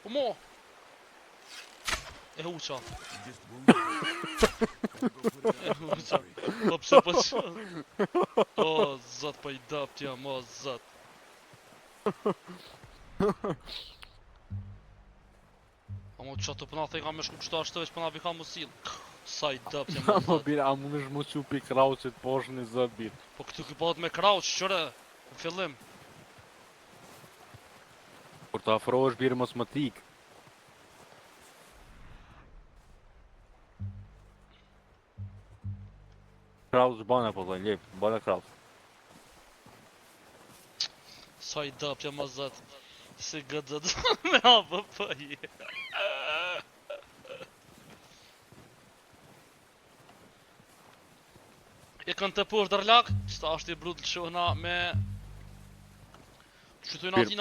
Po mo! E huqa. E huqa. Po pse po që... O, zot, po I dap t'jam, o, zot. A mo qa të pëna thej ka me shku kështu ashtë veç pëna vika mu sill. Sa I dap t'jam, o, Mo zot. bir, a mundesh mu çu pi krauçit poshtë në zot bir. Po këtu këpot me krauq, qëre? Në fillim. Kur të afrohesh bir mos më tik. Krauç bana po lloj lep, bana krauç. Sa I dap t'jam, o, zot. Se gëdzat me hapë për je. E kanë të poshtë dërlak, qëta është I brut lëshona me... Qëtojnë Bir- ati